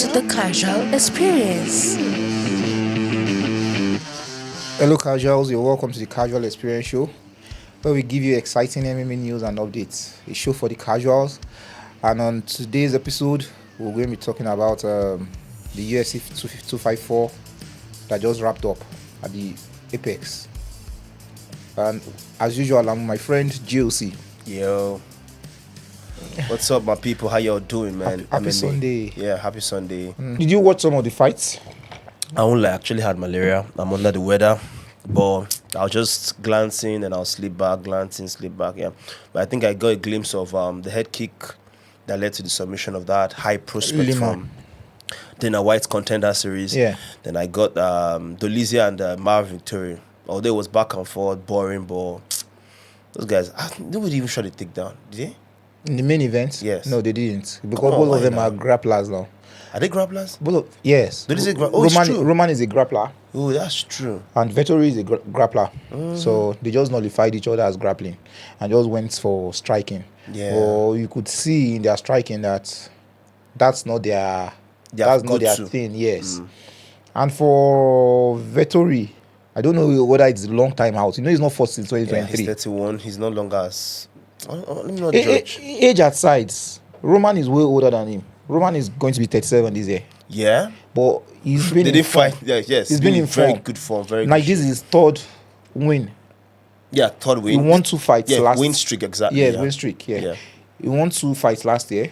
to the Casual Experience. Hello casuals, you're welcome to the Casual Experience Show, where we give you exciting MMA news and updates. A show for the casuals. And on today's episode, we're going to be talking about the UFC 254 that just wrapped up at the Apex. And as usual, I'm with my friend GOC. Yo. What's up, my people? How y'all doing, man? Happy Sunday. Yeah, happy Sunday. Did you watch some of the fights? I only actually had malaria. I'm under the weather, but I was just glancing and I'll sleep back, sleep back. Yeah, but I think I got a glimpse of the head kick that led to the submission of that high prospect from Dana White's Contender Series. Yeah. Then I got Dolidze and Marvin Vettori. Although it was back and forth, boring, but those guys, nobody even shot a takedown, did they? In the main event? Yes. No, they didn't. Because both of them are grapplers now. Are they grapplers? Yes. Roman is a grappler. Oh, that's true. And Vettori is a grappler. So they just nullified each other as grappling and just went for striking. Yeah. Or you could see in their striking that's not their thing. Yes. And for Vettori, I don't know whether it's a long time out. He's not fought since 2023. Yeah, he's 31. He's no longer as... Let me not judge. Age at sides. Roman is way older than him. Roman is going to be 37 this year. Yeah? But he's been in form. Yes. He's been in very form. good form. Very like good. This is his third win. Yeah, third win. He won 2 fights last. Win streak, exactly. Yes, win streak, yeah. He won 2 fights last year.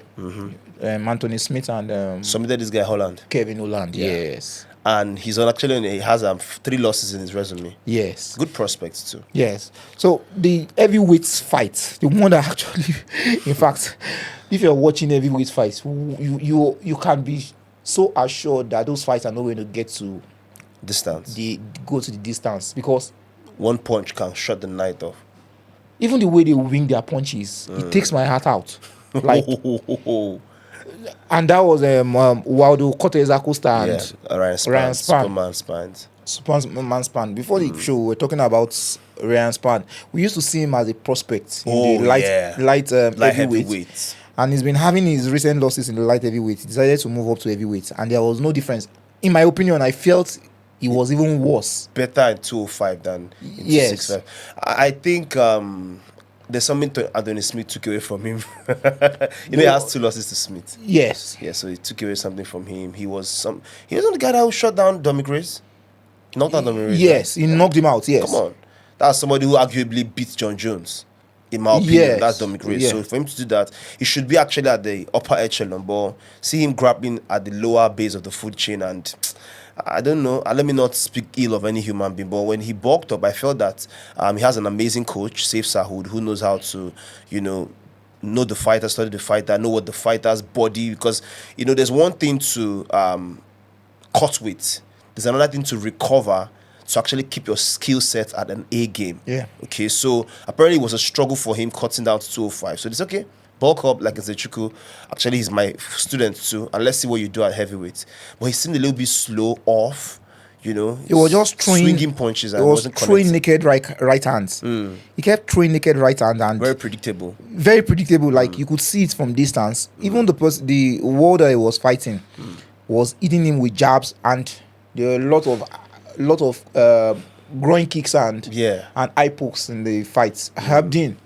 Anthony Smith and... submitted this guy Holland. Kevin Holland, yes. And he has 3 losses in his resume. Yes. Good prospects too. Yes. So the heavyweights fight, the one that actually, in fact, if you're watching heavyweight fights, you can be so assured that those fights are not going to get to distance. Go to the distance, because one punch can shut the night off. Even the way they wing their punches, it takes my heart out. Like. And that was Waldo Cortez Acosta and Ryan Spann. Superman Spann. Before the show, we were talking about Ryan Spann. We used to see him as a prospect in the light heavyweight. And he's been having his recent losses in the light heavyweight. He decided to move up to heavyweight, and there was no difference. In my opinion, I felt he was even worse. Better in 205 than in 265. I think... there's something Anthony Smith took away from him. He has 2 losses to Smith. Yes. Yeah, so he took away something from him. He wasn't the guy that shot down Dominic Reyes. Knocked out Dominic Reyes. Yes, he knocked him out. Yes. Come on, that's somebody who arguably beat John Jones. In my opinion, yes. That's Dominic Reyes. Yeah. So for him to do that, he should be actually at the upper echelon. But see him grappling at the lower base of the food chain, and I don't know. Let me not speak ill of any human being, but when he bulked up, I felt that he has an amazing coach, Saif Sahoud, who knows how to, know the fighter, study the fighter, know what the fighter's body, because, there's one thing to cut with. There's another thing to recover, to actually keep your skill set at an A game. Yeah. Okay, so apparently it was a struggle for him cutting down to 205. So it's okay. Bulk up like Nzechuku. Actually, he's my student too. And let's see what you do at heavyweight. But he seemed a little bit slow off. He was just swinging punches. He was throwing naked right hands. He kept throwing naked right hand and very predictable. Very predictable. Like you could see it from distance. Even the warrior he was fighting was hitting him with jabs, and there were a lot of groin kicks and eye pokes in the fights. Habdin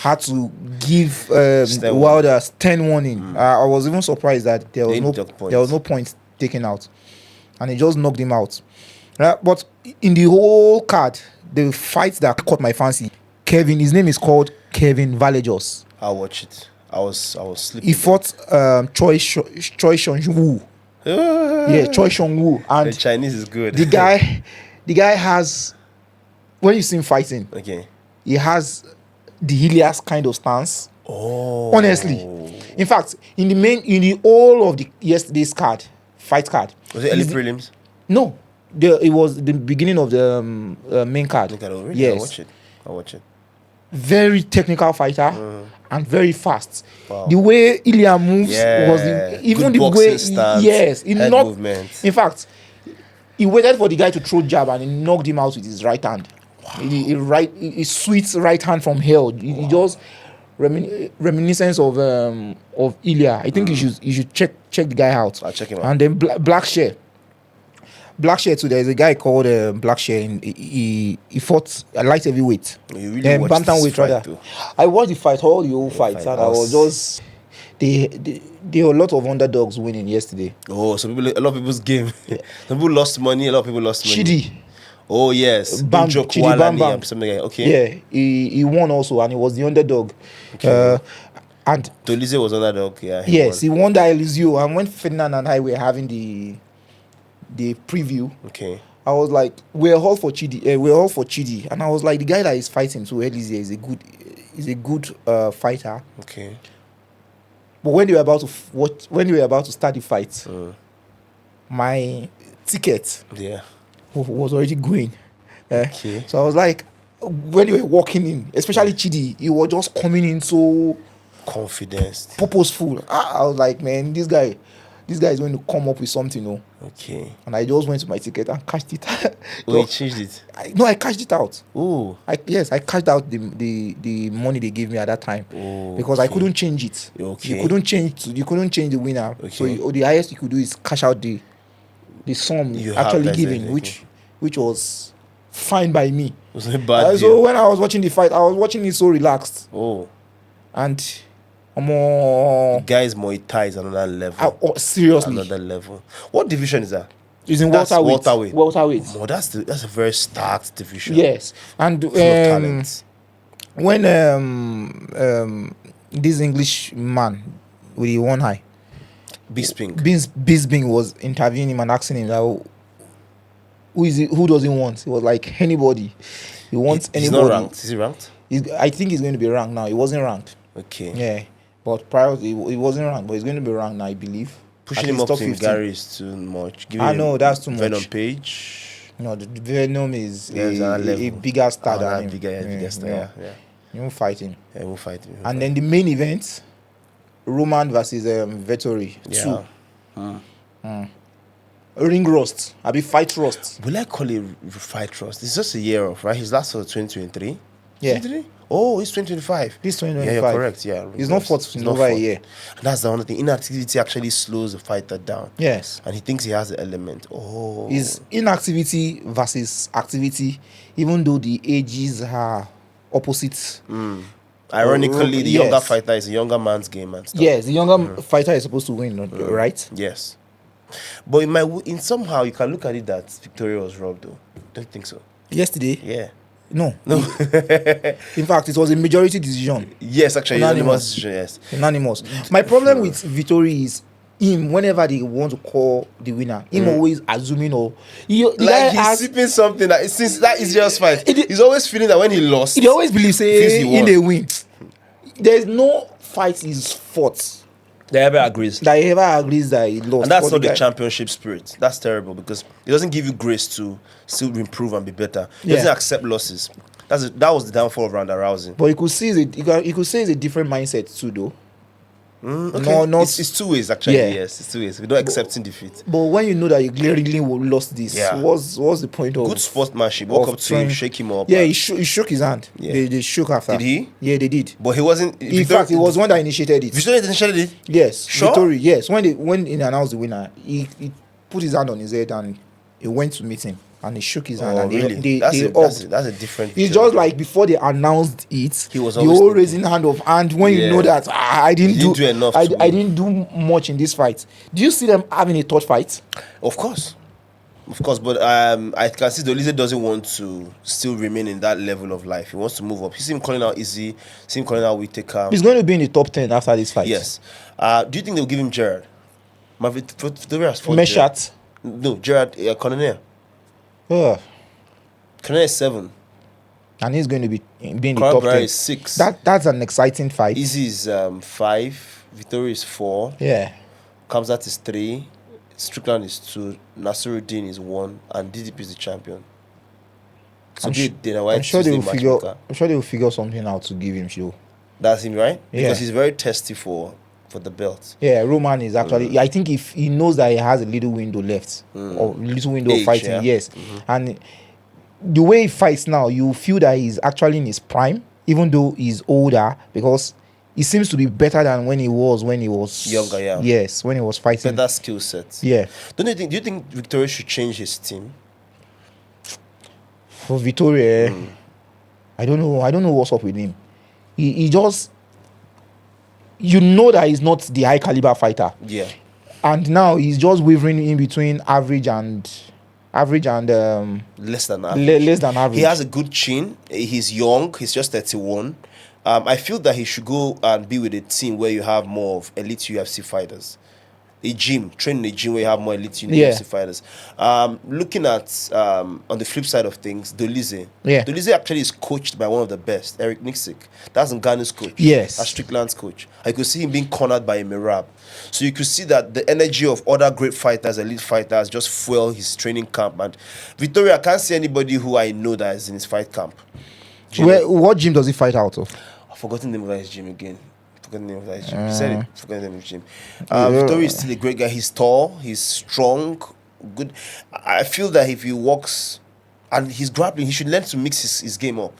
had to give Wilder 10 warning. I was even surprised that there was no point taken out, and he just knocked him out. But in the whole card, the fight that caught my fancy, his name is called Kevin Vallejos. I'll watch it. I was sleeping. He fought Choi Shong-woo. Choi Shong-woo, and the Chinese is good. The guy has, when you see him fighting, he has the Ilias kind of stance. Honestly, in fact, in the all of the yesterday's fight card, was it early prelims? No, it was the beginning of the main card. Really? Yes, I'll watch it. Very technical fighter and very fast. Wow. The way Ilya moves was even the way stance, he head knocked. Movement. In fact, he waited for the guy to throw jab and he knocked him out with his right hand. Wow. He sweet right hand from hell. He just reminiscence of Ilya. I think you should check the guy out. I'll check him out. And then Blackshare too. There's a guy called Blackshare. He fought a light heavyweight. You really watched this bantamweight fight, rather. though. I watched the fight, all the whole fights, and I was just there were a lot of underdogs winning yesterday. Oh, a lot of people's game. Some people lost money. A lot of people lost money. Chidi. Oh yes, Chidi Bam. something like that. Okay. Yeah, he won also, and he was the underdog. Okay. And Dolidze was underdog. Yeah. he won that Eliseo. And when Ferdinand and I were having the preview, Okay. I was like, we're all for Chidi, and I was like, the guy that is fighting to Eliseo is a good fighter. Okay. But when they were about to start the fight, my ticket Yeah. was already going. Okay. So I was like, when they were walking in, especially Chidi, he was just coming in so Confidence. purposeful. I was like, man, this guy is going to come up with something, no? Okay. And I just went to my ticket and cashed it. Oh, you changed it. I cashed it out. Oh. I cashed out the money they gave me at that time, because I couldn't change it. Okay. You couldn't change the winner. Okay. So the highest you could do is cash out the sum You actually have, given, okay. which was fine by me. Was a bad So deal. when I was watching the fight, I was watching it so relaxed, Oh. and more Guys, Muay Thai is another level. seriously. Another level. What division is that? It's in That's welterweight. welterweight. Oh, that's a very stacked division. Yes, and Full of talent. when this English man with the one eye, Bisping. Bisping was interviewing him and asking him that, who does he want? He was like, anybody. He wants He's anybody. not ranked. Is he ranked? I think he's going to be ranked now. He wasn't ranked. Okay. Yeah, but prior he wasn't ranked, but he's going to be ranked now, I believe. Pushing At him least up top to 15. Gary is too much. I know, that's too much. Venom Page. No, the Venom is There's another a level. bigger star That than him. bigger star. Yeah. Yeah. You won't fight him. Yeah, we'll fight him. And then the main event, Roman versus Vettori. Yeah. 2. Ring rust. Fight rust. Will I call it fight rust? It's just a year off, right? His last was 2023. Yeah. 23? Oh, it's 2025. This 2025. Yeah, you're correct. Yeah. He's not fought in over a year. And that's the only thing. Inactivity actually slows the fighter down. Yes. And he thinks he has the element. Oh. Is inactivity versus activity, even though the ages are opposites. Ironically, the yes. younger fighter is a younger man's game and stuff. Yes, the younger fighter is supposed to win, right? Yes. But in somehow you can look at it that Victoria was robbed though. Don't you think so? Yesterday? Yeah. No. In fact, it was a majority decision. Yes, actually, Unanimous. decision, yes. Unanimous. My problem with Vettori is him, whenever they want to call the winner, him always assuming Like he's sipping something that since that is just fight. He's always feeling that when he lost, he always believes feels he in won. the win. There's no fight is fought they ever agrees. that he ever agrees that he lost. And that's But not the guy- championship spirit. That's terrible because it doesn't give you grace to still improve and be better. He Yeah. doesn't accept losses. That was the downfall of Ronda Rousey. But you could see you could say it's a different mindset too, though. Okay. not- it's two ways actually. Yeah. Yes, it's two ways. We're not accepting defeat. But when you know that you glaringly lost this, Yeah. what's the point of Good sportsmanship. Walk of up to him, trying- shake him up. Yeah, and- he shook his hand. Yeah. They shook after. Did he? Yeah, they did. But he wasn't. In fact, he was one that initiated it. Victoria initiated it. Yes, Sure? Vettori. Yes, when he announced the winner, he put his hand on his head and he went to meet him and he shook his hand Oh, and really? they hugged. That's a different. It's Victoria. just like before they announced it, He was the always whole thinking. raising hand of hand when you Yeah. know that I didn't You didn't do enough to I win. didn't do much in this fight. Do you see them having a third fight? Of course. But I can see Dolidze doesn't want to still remain in that level of life. He wants to move up. You see him calling out Izzy, see him calling out Whittaker. He's going to be in the top 10 after this fight. Yes. Do you think they'll give him Gerard? Marvin Vettori has fought Gerard. Meshat. No, Gerard Connor. Ugh. Connor is 7. And he's going to be in the Conor top 10. is 6. That's an exciting fight. Izzy is 5. Vittori is 4. Yeah. Kamzat is 3. Strickland is 2. Nasiruddin is 1. And DDP is the champion. So I'm sure they will figure something out to give him show. That's him, right? Yeah. Because he's very testy for the belt. Yeah, Roman is actually. I think if he knows that he has a little window left or little window of Age, fighting, yeah. yes, and the way he fights now, you feel that he's actually in his prime, even though he's older because he seems to be better than when he was Younger, yeah. Yes, when he was fighting. Better skill set. Yeah. Do you think Vettori should change his team? For Vettori, I don't know what's up with him. He just, you know that he's not the high caliber fighter. Yeah. And now he's just wavering in between average and less than average. less than average. He has a good chin. He's young. He's just 31. I feel that he should go and be with a team where you have more of elite UFC fighters. A gym, train in a gym where you have more elite UFC fighters. Looking at on the flip side of things, Dolidze. Yeah. Dolidze actually is coached by one of the best, Eric Nixick. That's Ngannou's coach. Yes. That's Strickland's coach. I could see him being cornered by a Mirab. So you could see that the energy of other great fighters, elite fighters, just fuel his training camp. And Vettori, I can't see anybody who I know that is in his fight camp. What gym does he fight out of? I've forgotten the name of his gym again. Forgotten the name of his gym. He said it. Forgotten the name of his gym. Vettori is still a great guy. He's tall. He's strong. Good. I feel that if he walks and he's grappling, he should learn to mix his game up.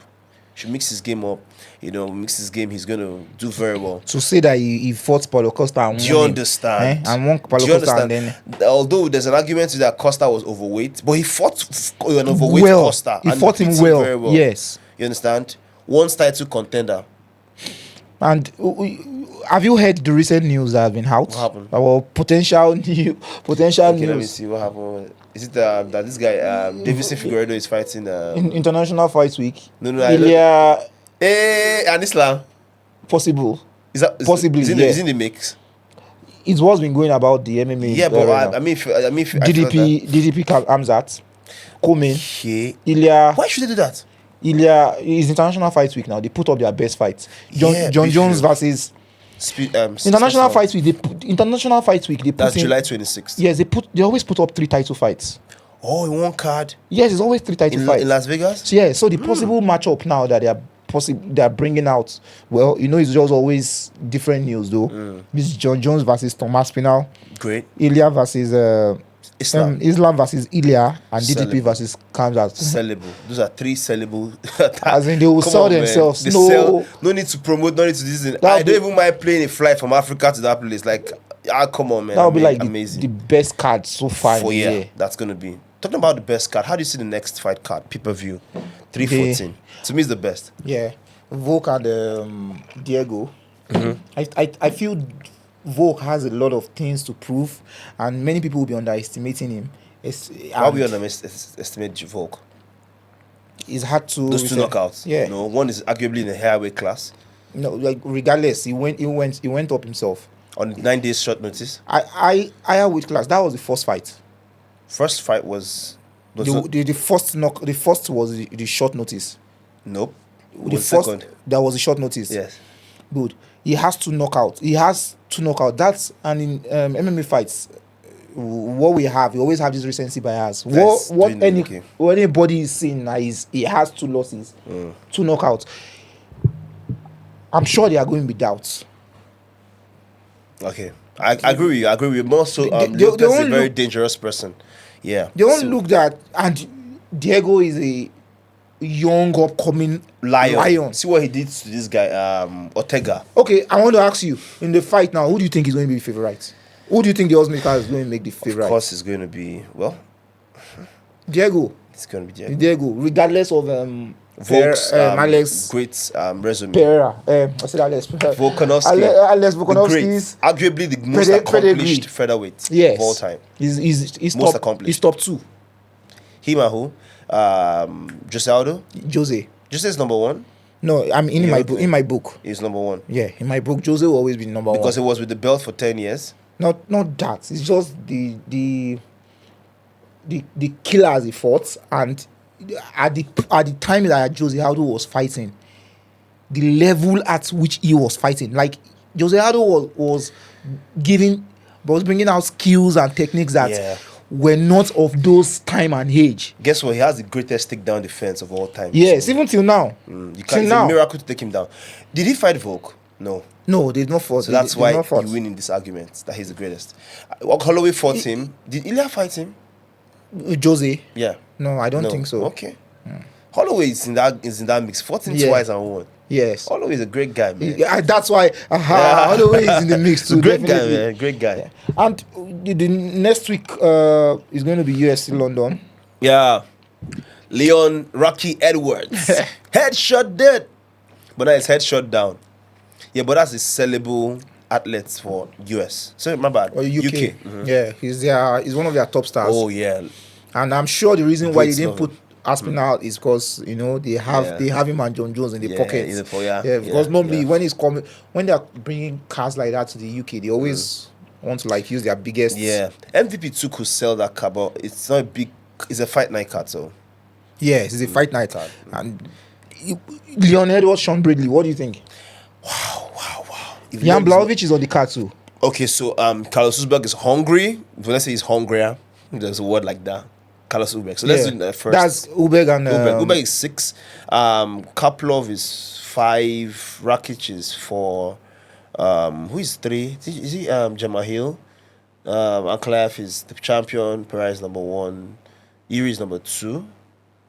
He should mix his game up. Mix his game. He's going to do very well. To say that he fought Paulo Costa and won. Do you understand? And won Paulo Costa and then. Although there's an argument that Costa was overweight, but he fought an overweight Costa. He fought him well. Very well. Yes. You understand? One title contender. And have you heard the recent news that have been out? What happened? About potential Okay, news. Let me see what happened. Is it that this guy Davison Figueiredo is fighting in International Fight Week? No, Ilya. And Islam. Possible. Is that possibly? Is in the mix? It's what's been going about the MMA. Yeah, but I mean, DDP Hamzat, Komen, okay. Ilya. Why should they do that? Ilya is International Fight Week now. They put up their best fights. John Jones versus International Fight Week. International Fight Week. That's July 26th. Yes, they always put up 3 title fights. Oh, in one card. Yes, it's always 3 title fights in Las Vegas. So the possible matchup now that they are bringing out. Well, it's just always different news though. This is John Jones versus Thomas Pinal. Great. Ilya versus Islam versus Ilya and DDP versus Kamzat. Sellable. Those are 3 sellable. As in they will sell themselves. No need to promote. No need to this. I don't even mind playing a flight from Africa to that place. Like, come on, man. That would be like amazing. the best card so far. For that's gonna be. Talking about the best card, how do you see the next fight card? Pay-per-view, 314. To me, it's the best. Yeah, Volk and Diego. I feel Volk has a lot of things to prove, and many people will be underestimating him. Why we underestimate Volk? He's had to those 2 knockouts. Yeah, one is arguably in the heavyweight class. No, like regardless, he went up himself on 9 days short notice. Higher weight class. That was the first fight. First fight was the first was the short notice. Nope. The first second. That was a short notice. Yes. Good. He has to knock out. That's and in MMA fights, what we always have this recency bias. What anybody is saying now is he has 2 losses, 2 knockouts. I'm sure they are going with doubts. Okay, I agree with you. More so, Lucas is a very dangerous person. Yeah. They don't look that, and Diego is a young upcoming lion. See what he did to this guy, Ortega. Okay, I want to ask you, in the fight now, who do you think is going to be the favorite? Who do you think the oddsmaker is going to make the favorite? Of course, it's going to be Diego. It's going to be Diego, regardless of Volk's Alex great resume. Pereira. I said Alex Volkanovski. Alex Volkanovski's arguably the most accomplished featherweight of all time. He's most top, accomplished. He's top 2. Him and who? Jose Aldo. Jose is number 1. No, I mean in my book. He's number 1. Yeah, in my book, Jose will always be number 1 because he was with the belt for 10 years. Not that. It's just the killers he fought, and at the time that Jose Aldo was fighting, the level at which he was fighting, like Jose Aldo was bringing out skills and techniques that were not of those time and age. Guess what? He has the greatest takedown defense of all time. Yes, so, even till now. It's a miracle to take him down. Did he fight Volk? No, they've not fought. So that's why you win in this argument that he's the greatest. Holloway fought him. Did Ilya fight him? Jose? Yeah. No, I don't think so. Okay. Holloway is in that mix. Fought him twice and won. Yes. Holloway is a great guy, man. Yeah, that's why Holloway is in the mix too. Great Definitely. guy, man. Great guy. And the next week is going to be UFC London. Yeah. Leon Rocky Edwards. Headshot dead. But now it's headshot down. Yeah, but that's a sellable athlete for US. So my bad. Or UK. Yeah, he's one of their top stars. Oh yeah. And I'm sure the reason why Great they didn't stuff. put Aspinall is because they have him and John Jones in the pocket. Because normally when they're bringing cars like that to the UK, they always want to like use their biggest. Yeah, MVP too could sell that car, but it's not a big. It's a fight night card, so. Yes, it's a fight night card. And Leon Edwards, Sean Bradley, what do you think? Wow. Jan Blachowicz is on the card too. Okay, so Carlos Uzberg is hungry. Let's say he's hungrier. There's a word like that. Carlos Uzberg. So let's do that first. That's Uzberg and Uzberg is 6. Kaplov is 5. Rakic is 4. Who is 3? Is he Jamahil? Ankalaev is the champion. Pereira is number 1. Iri is number 2.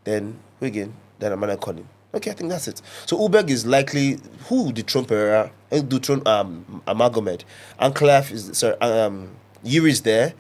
Then Wigan. Then Amanda Collin. Okay, I think that's it. So Uzberg is likely who dethrone Pereira, dethrone Amagomed. Ankalaev is Iri is there.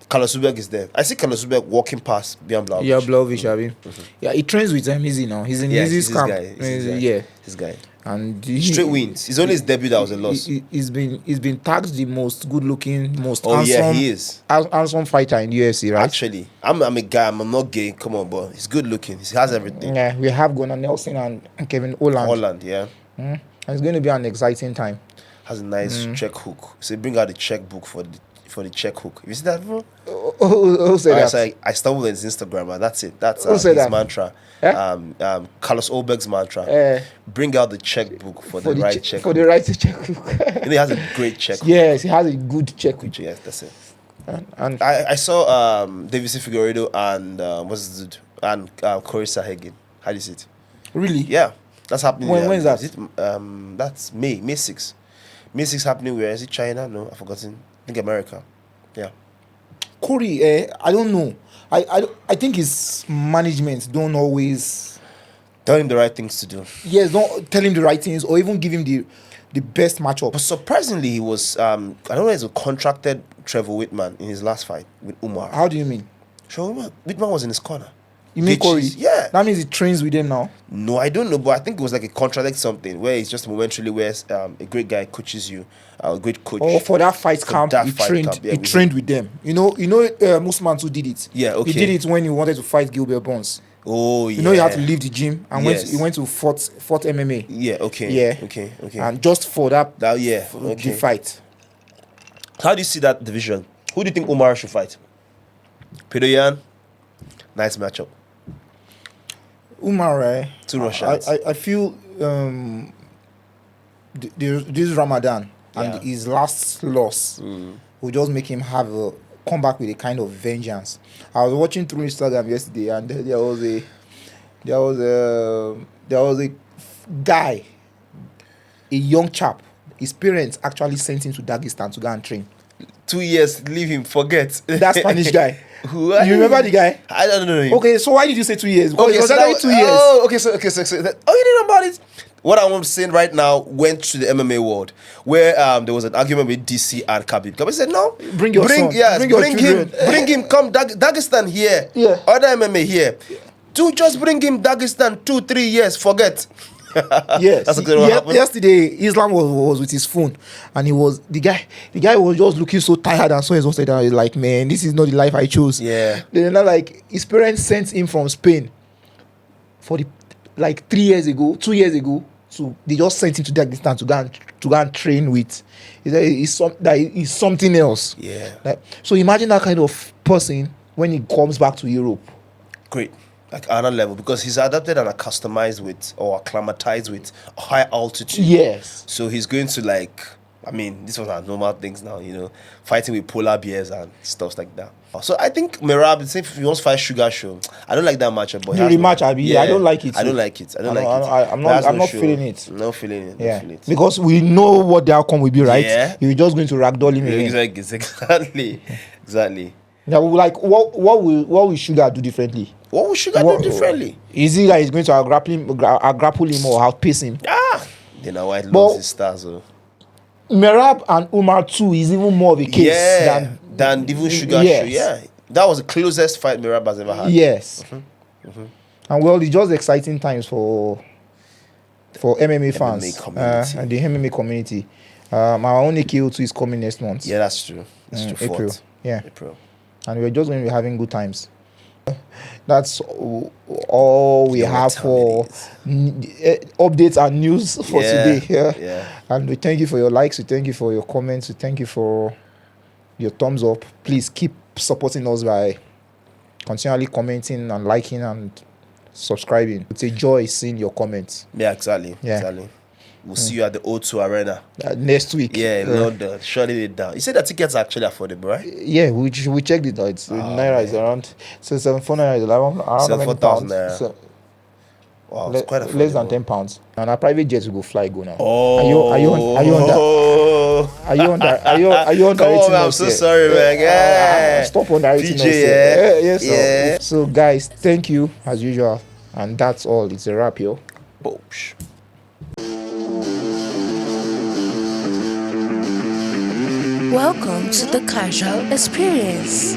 Carlos Uzberg is there. I see Carlos Uzberg walking past Jan Blachowicz. Yeah, Blachowicz, Yeah, he trains with him easy now. He's in Easy's camp. This guy. And straight wins. It's only his debut that was a loss. He's been tagged the most good looking, most he is handsome fighter in the UFC, right? Actually, I'm a guy. I'm not gay. Come on, but he's good looking. He has everything. Yeah, we have Gunnar Nelson and Kevin Holland. Yeah. And it's going to be an exciting time. Has a nice check hook. So bring out the checkbook for the check hook. You see that, bro? Who said that? So I stumbled on his Instagram, and that's it. That's Who his said that? mantra. Carlos Ulberg's mantra. Bring out the checkbook for the right check. For the right checkbook. He has a great check. Yes, he has a good checkbook. Yes, that's it. And I saw Davidson Figueiredo and what's his dude and Carissa Hagen. How do you see it? Really? Yeah, that's happening. When is that? Is it, that's May 6. May 6 happening where? Is it China? No, I've forgotten. I think America. Yeah. Corey, I don't know. I think his management don't always tell him the right things to do. Yes, don't tell him the right things or even give him the best matchup. But surprisingly, he was I don't know, he's a contracted Trevor Whitman in his last fight with Umar. How do you mean? Trevor Whitman was in his corner. You mean Corey? Yeah. That means he trains with him now? No, I don't know, but I think it was like a contract something where it's just momentarily where a great guy coaches you, a great coach. Oh, for that fight camp, he trained with them. You know, Musman too did it. Yeah, okay. He did it when he wanted to fight Gilbert Burns. Oh, yeah. You know, he had to leave the gym and he went to fought MMA. Yeah, okay. Yeah. Okay. And just for that the fight. How do you see that division? Who do you think Umar should fight? Peter Yan? Nice matchup. Umar, two Russians. I feel this Ramadan and his last loss will just make him come back with a kind of vengeance. I was watching through Instagram yesterday, and there was a guy, a young chap. His parents actually sent him to Dagestan to go and train. 2 years, leave him, forget. That Spanish guy. Who? You remember the guy? I don't know him. Okay, so why did you say 2 years? Because okay, it was so actually 2 years. Oh, okay, so you didn't know about it? What I'm saying right now went to the MMA world, where there was an argument with DC and Khabib. Khabib said, "No, bring your son. Bring him. Come Dagestan here. Yeah, other MMA here. Just bring him Dagestan 2-3 years. Forget." Yes. That's exactly what happened. Yesterday, Islam was with his phone, and the guy was just looking so tired and so exhausted. And he's like, "Man, this is not the life I chose." Yeah. Then his parents sent him from Spain for 2 years ago. So they just sent him to Dagestan to go and train with. He's something else. Yeah. So imagine that kind of person when he comes back to Europe. Great. Like another level, because he's adapted and acclimatized with high altitude. Yes. So he's going to this was our normal things now, fighting with polar bears and stuff like that. So I think Merab, if he wants to fight Sugar Show, I don't like that matchup. But the rematch, I don't like it. I don't like it. I'm not feeling it. Not feeling it. Yeah. Because we know what the outcome will be, right? Yeah. You're just going to ragdoll him again. Exactly. Now, like, what will Sugar do differently? What would Sugar do differently? Is he that he's going to grapple him or outpace him? Dana White loves his stars. Merab and Umar too is even more of a case than even Sugar should. Yeah, that was the closest fight Merab has ever had. Yes. And well, it's just exciting times for MMA fans and the MMA community. Our own AKO2 is coming next month. Yeah, that's true. That's true. April. Yeah. April. And we're just going to be having good times. That's all we have for updates and news for today. Yeah. And we thank you for your likes. We thank you for your comments. We thank you for your thumbs up. Please keep supporting us by continually commenting and liking and subscribing. It's a joy seeing your comments. Yeah, exactly. We'll see you at the O2 Arena next week. Yeah, in London. Shutting it down. You said the tickets are actually affordable, right? Yeah, we checked it out. It's Naira is around 7,400 is around 7,400 Naira. So, wow, it's quite affordable. Less than £10. And our private jets will go go now. Oh, are you on that? Are you on Come on, man, I'm so sorry, man. Yeah. Stop on that. PJ, yeah. So guys, thank you as usual, and that's all. It's a wrap, yo. Boosh. Welcome to the Casual Experience.